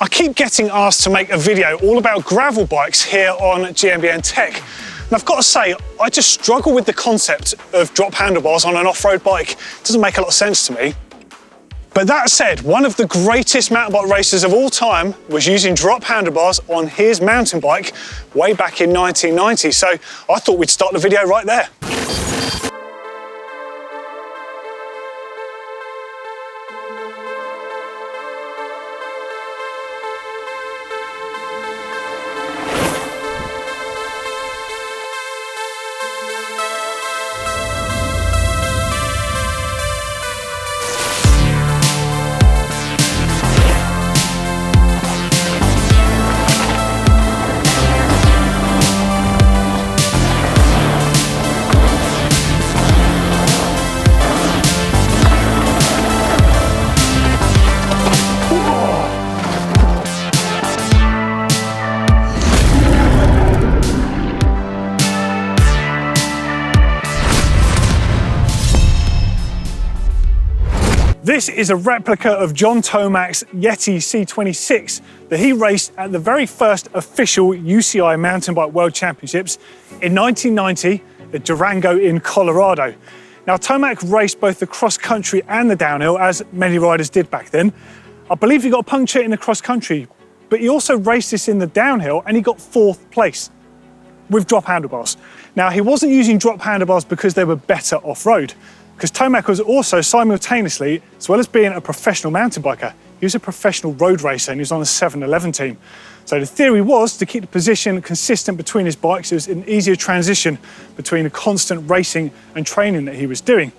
I keep getting asked to make a video all about gravel bikes here on GMBN Tech. And I've got to say, I just struggle with the concept of drop handlebars on an off-road bike. It doesn't make a lot of sense to me. But that said, one of the greatest mountain bike racers of all time was using drop handlebars on his mountain bike way back in 1990. So I thought we'd start the video right there. This is a replica of John Tomac's Yeti C26 that he raced at the very first official UCI Mountain Bike World Championships in 1990 at Durango in Colorado. Now, Tomac raced both the cross country and the downhill, as many riders did back then. I believe he got a puncture in the cross country, but he also raced this in the downhill and he got 4th place with drop handlebars. Now, he wasn't using drop handlebars because they were better off-road, because Tomac was also simultaneously, as well as being a professional mountain biker, he was a professional road racer and he was on the 711 team. So the theory was to keep the position consistent between his bikes. It was an easier transition between the constant racing and training that he was doing.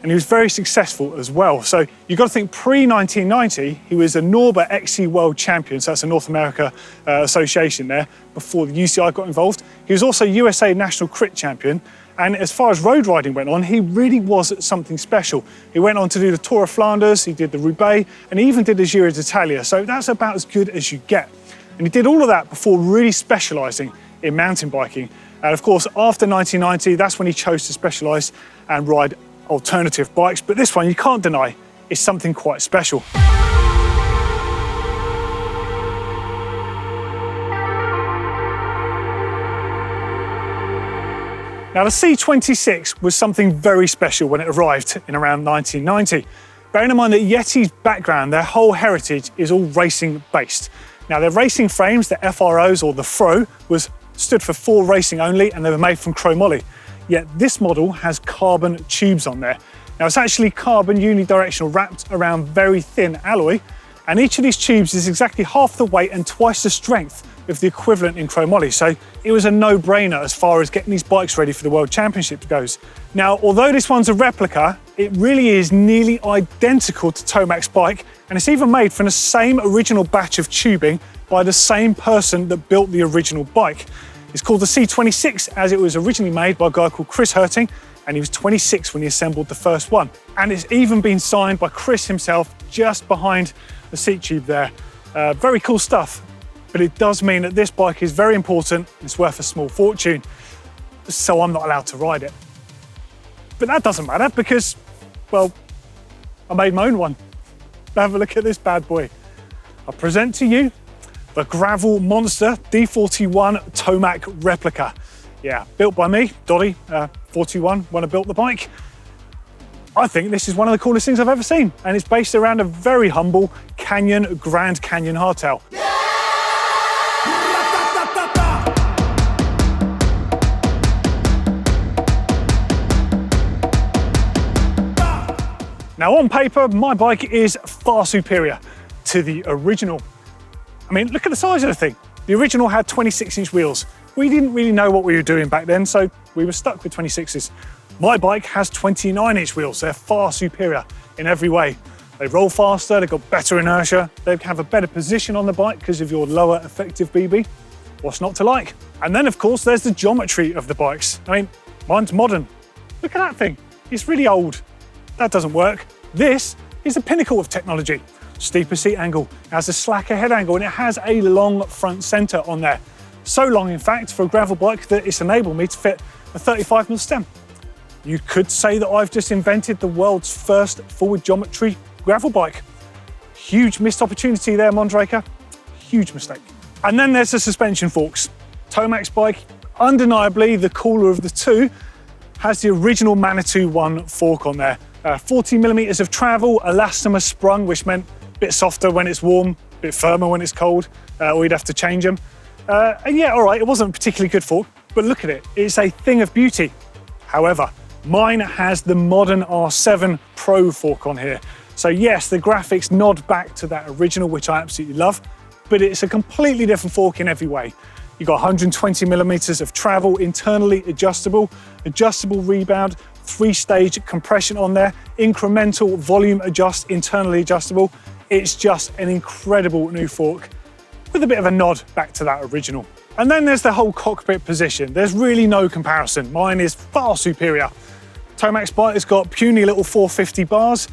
And he was very successful as well. So you've got to think pre-1990, he was a Norba XC World Champion, so that's a North America association there, before the UCI got involved. He was also USA National Crit Champion. And as far as road riding went on, he really was something special. He went on to do the Tour of Flanders, he did the Roubaix, and he even did the Giro d'Italia. So that's about as good as you get. And he did all of that before really specialising in mountain biking. And of course, after 1990, that's when he chose to specialise and ride alternative bikes. But this one, you can't deny, is something quite special. Now, the C26 was something very special when it arrived in around 1990. Bearing in mind that Yeti's background, their whole heritage is all racing based. Now, their racing frames, the FROs or the FRO, stood for 4 racing only, and they were made from chromoly. Yet this model has carbon tubes on there. Now, it's actually carbon unidirectional wrapped around very thin alloy, and each of these tubes is exactly half the weight and twice the strength of the equivalent in chromoly. So it was a no-brainer as far as getting these bikes ready for the World Championships goes. Now, although this one's a replica, it really is nearly identical to Tomac's bike, and it's even made from the same original batch of tubing by the same person that built the original bike. It's called the C26 as it was originally made by a guy called Chris Herting, and he was 26 when he assembled the first one. And it's even been signed by Chris himself just behind the seat tube there. Very cool stuff. But it does mean that this bike is very important, it's worth a small fortune, so I'm not allowed to ride it. But that doesn't matter because, well, I made my own one. Have a look at this bad boy. I present to you the Gravel Monster D41 Tomac replica. Yeah, built by me, Doddy, 41, when I built the bike. I think this is one of the coolest things I've ever seen, and it's based around a very humble Grand Canyon hardtail. Now, on paper, my bike is far superior to the original. I mean, look at the size of the thing. The original had 26-inch wheels. We didn't really know what we were doing back then, so we were stuck with 26s. My bike has 29-inch wheels. They're far superior in every way. They roll faster, they've got better inertia, they have a better position on the bike because of your lower effective BB. What's not to like? And then, of course, there's the geometry of the bikes. I mean, mine's modern. Look at that thing. It's really old. That doesn't work. This is the pinnacle of technology. Steeper seat angle, it has a slacker head angle, and it has a long front center on there. So long, in fact, for a gravel bike that it's enabled me to fit a 35mm stem. You could say that I've just invented the world's first forward geometry gravel bike. Huge missed opportunity there, Mondraker. huge mistake. And then there's the suspension forks. Tomac's bike, undeniably the cooler of the two, has the original Manitou 1 fork on there. 40 millimeters of travel, elastomer sprung, which meant a bit softer when it's warm, a bit firmer when it's cold, or you'd have to change them. And yeah, all right, it wasn't a particularly good fork, but look at it, it's a thing of beauty. However, mine has the modern R7 Pro fork on here. So yes, the graphics nod back to that original, which I absolutely love, but it's a completely different fork in every way. You've got 120 millimeters of travel, internally adjustable rebound, 3-stage compression on there, incremental volume adjust, internally adjustable. It's just an incredible new fork with a bit of a nod back to that original. And then there's the whole cockpit position. There's really no comparison. Mine is far superior. Tomac's bike has got puny little 450 bars.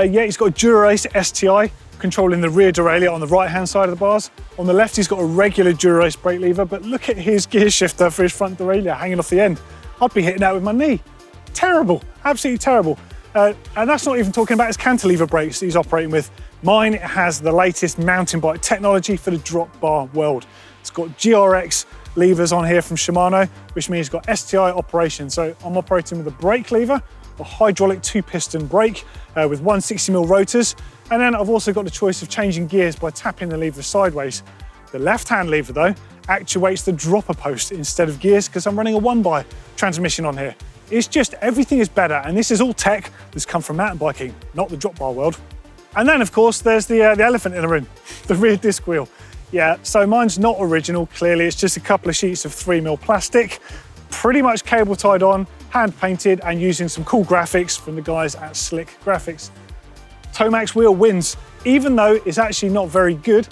He's got a Dura-Ace STI controlling the rear derailleur on the right-hand side of the bars. On the left, he's got a regular Dura-Ace brake lever, but look at his gear shifter for his front derailleur hanging off the end. I'd be hitting that with my knee. Terrible, absolutely terrible. And that's not even talking about his cantilever brakes that he's operating with. Mine has the latest mountain bike technology for the drop bar world. It's got GRX levers on here from Shimano, which means it's got STI operation. So I'm operating with a brake lever, a hydraulic 2-piston brake with 160mm rotors. And then I've also got the choice of changing gears by tapping the lever sideways. The left-hand lever, though, actuates the dropper post instead of gears because I'm running a 1-by transmission on here. It's just, everything is better, and this is all tech that's come from mountain biking, not the drop bar world. And then, of course, there's the elephant in the room, the rear disc wheel. Yeah, so mine's not original, clearly. It's just a couple of sheets of 3mm plastic, pretty much cable tied on, hand painted, and using some cool graphics from the guys at Slick Graphics. Tomac's wheel wins, even though it's actually not very good.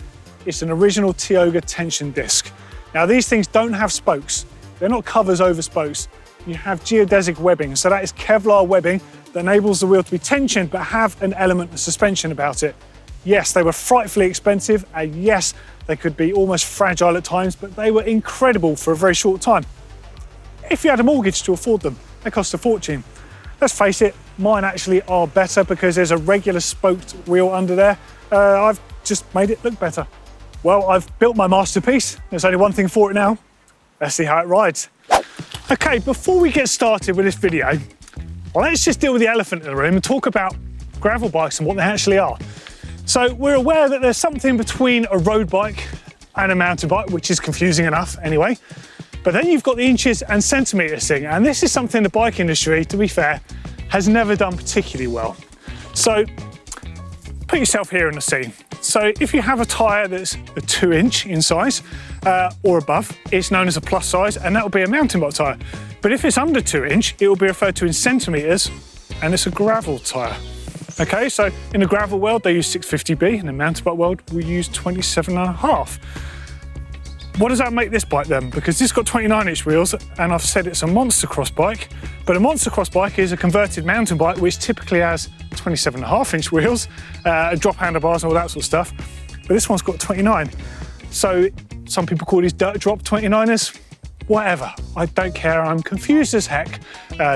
It's an original Tioga tension disc. Now, these things don't have spokes. They're not covers over spokes. You have geodesic webbing, so that is Kevlar webbing that enables the wheel to be tensioned but have an element of suspension about it. Yes, they were frightfully expensive, and yes, they could be almost fragile at times, but they were incredible for a very short time. If you had a mortgage to afford them, they cost a fortune. Let's face it, mine actually are better because there's a regular spoked wheel under there. I've just made it look better. Well, I've built my masterpiece. There's only one thing for it now. Let's see how it rides. Okay, before we get started with this video, let's just deal with the elephant in the room and talk about gravel bikes and what they actually are. So we're aware that there's something between a road bike and a mountain bike, which is confusing enough anyway. But then you've got the inches and centimetres thing, and this is something the bike industry, to be fair, has never done particularly well. So put yourself here in the scene. So if you have a tyre that's a 2-inch in size or above, it's known as a plus size, and that will be a mountain bike tyre. But if it's under 2-inch, it will be referred to in centimetres, and it's a gravel tyre. Okay, so in the gravel world, they use 650B, in the mountain bike world, we use 27.5. What does that make this bike then? Because this has got 29-inch wheels, and I've said it's a monster cross bike, but a monster cross bike is a converted mountain bike which typically has 27.5-inch wheels, drop handlebars and all that sort of stuff. But this one's got 29. So some people call these dirt drop 29ers. Whatever, I don't care. I'm confused as heck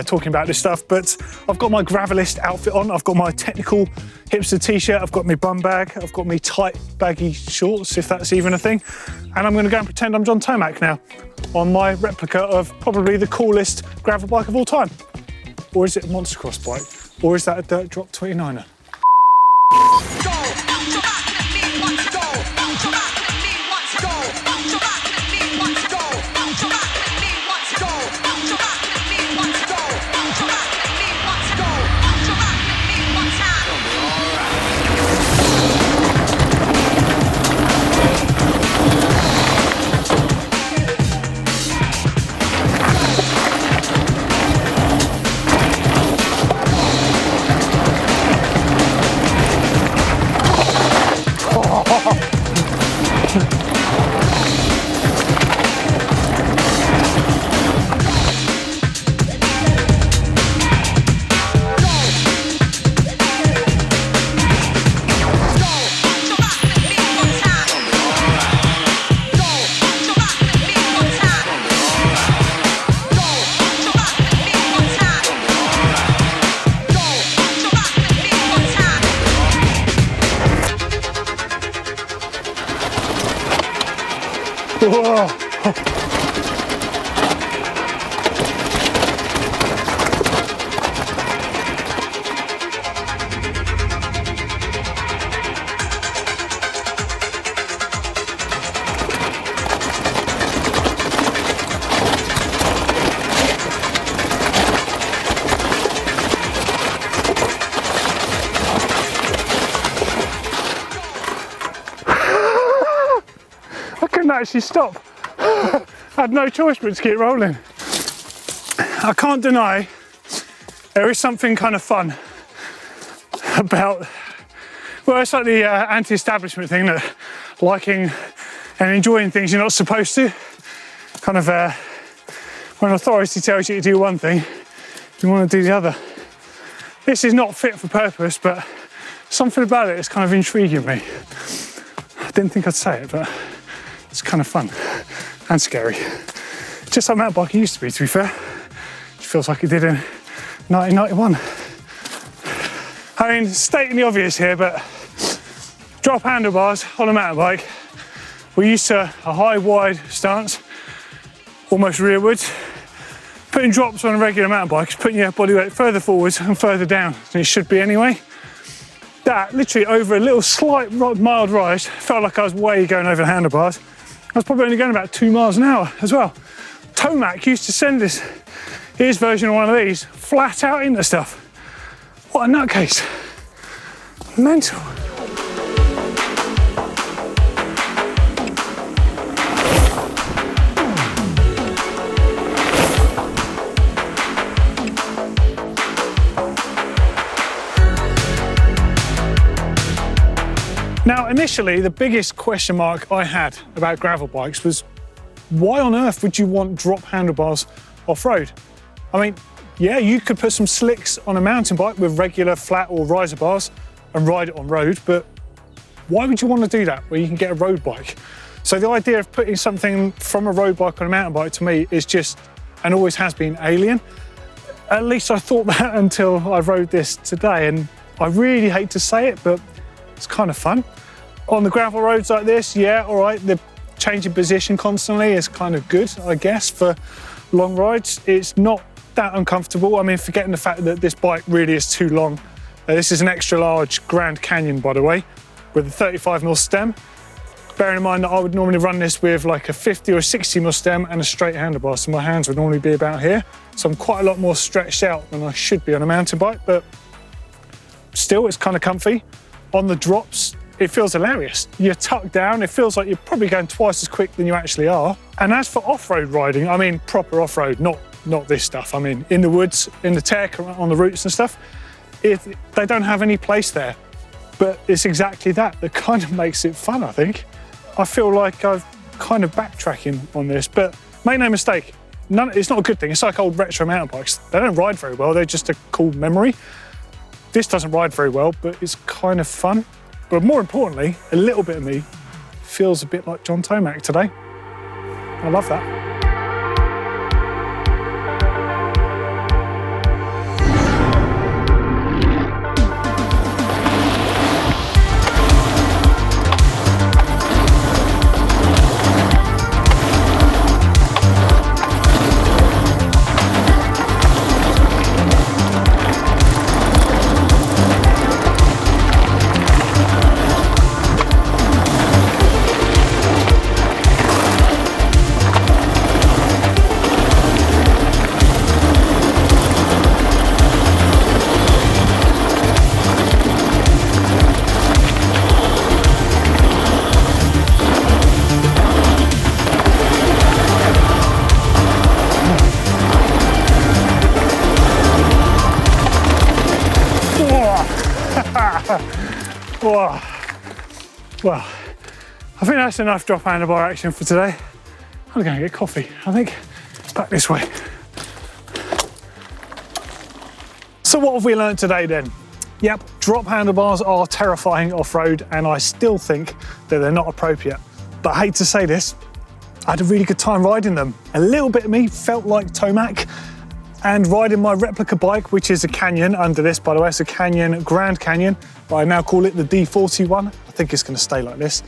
talking about this stuff, but I've got my gravelist outfit on. I've got my technical hipster t-shirt. I've got my bum bag. I've got my tight baggy shorts, if that's even a thing. And I'm gonna go and pretend I'm John Tomac now on my replica of probably the coolest gravel bike of all time. Or is it a monster cross bike? Or is that a dirt drop 29er? Whoa. Actually stop. I had no choice but to keep rolling. I can't deny there is something kind of fun about, well, it's like the anti-establishment thing, that liking and enjoying things you're not supposed to. Kind of when authority tells you to do one thing, you want to do the other. This is not fit for purpose, but something about it is kind of intriguing me. I didn't think I'd say it, but it's kind of fun and scary. Just like mountain biking used to be fair. It feels like it did in 1991. I mean, stating the obvious here, but drop handlebars on a mountain bike, we're used to a high, wide stance, almost rearwards. Putting drops on a regular mountain bike is putting your body weight further forwards and further down than it should be anyway. That, literally over a little slight mild rise, felt like I was way going over the handlebars. I was probably only going about 2 miles an hour as well. Tomac used to send us his version of one of these flat out into stuff. What a nutcase. Mental. Now, initially, the biggest question mark I had about gravel bikes was, why on earth would you want drop handlebars off-road? I mean, yeah, you could put some slicks on a mountain bike with regular flat or riser bars and ride it on road, but why would you want to do that where you can get a road bike? So the idea of putting something from a road bike on a mountain bike to me is just, and always has been, alien. At least I thought that until I rode this today, and I really hate to say it, but it's kind of fun. On the gravel roads like this, yeah, all right, the changing position constantly is kind of good, I guess, for long rides. It's not that uncomfortable. I mean, forgetting the fact that this bike really is too long. This is an extra large Grand Canyon, by the way, with a 35mm stem. Bearing in mind that I would normally run this with like a 50 or 60mm stem and a straight handlebar, so my hands would normally be about here. So I'm quite a lot more stretched out than I should be on a mountain bike, but still, it's kind of comfy. On the drops, it feels hilarious. You're tucked down, it feels like you're probably going twice as quick than you actually are. And as for off-road riding, I mean proper off-road, not this stuff. I mean in the woods, in the tech, on the routes and stuff, they don't have any place there. But it's exactly that kind of makes it fun, I think. I feel like I've kind of backtracking on this, but make no mistake, it's not a good thing. It's like old retro mountain bikes. They don't ride very well, they're just a cool memory. This doesn't ride very well, but it's kind of fun. But more importantly, a little bit of me feels a bit like John Tomac today. I love that. Well, I think that's enough drop handlebar action for today. I'm going to get coffee, I think. Back this way. So what have we learned today then? Yep, drop handlebars are terrifying off-road, and I still think that they're not appropriate. But I hate to say this, I had a really good time riding them. A little bit of me felt like Tomac, and riding my replica bike, which is a Canyon under this, by the way. It's a Canyon, Grand Canyon, but I now call it the D41. I think it's going to stay like this.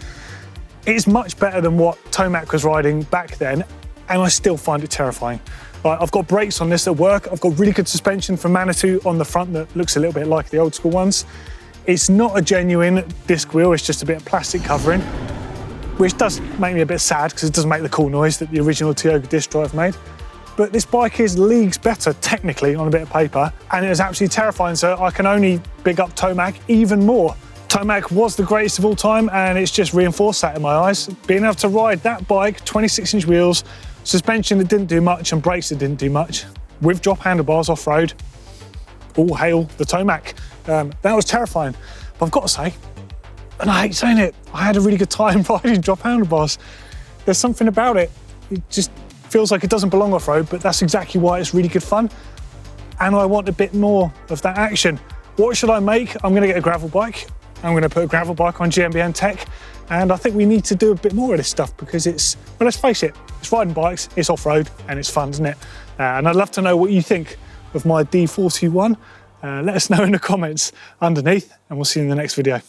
It's much better than what Tomac was riding back then, and I still find it terrifying. Right, I've got brakes on this that work. I've got really good suspension from Manitou on the front that looks a little bit like the old school ones. It's not a genuine disc wheel, it's just a bit of plastic covering, which does make me a bit sad because it doesn't make the cool noise that the original Tioga disc drive made. But this bike is leagues better technically on a bit of paper, and it was absolutely terrifying, so I can only big up Tomac even more. Tomac was the greatest of all time, and it's just reinforced that in my eyes. Being able to ride that bike, 26-inch wheels, suspension that didn't do much and brakes that didn't do much, with drop handlebars off-road, all hail the Tomac. That was terrifying. But I've got to say, and I hate saying it, I had a really good time riding drop handlebars. There's something about it. It just feels like it doesn't belong off-road, but that's exactly why it's really good fun. And I want a bit more of that action. What should I make? I'm gonna get a gravel bike. I'm gonna put a gravel bike on GMBN tech. And I think we need to do a bit more of this stuff because it's, well, let's face it, it's riding bikes, it's off-road, and it's fun, isn't it? And I'd love to know what you think of my D41. Let us know in the comments underneath, and we'll see you in the next video.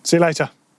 See you later.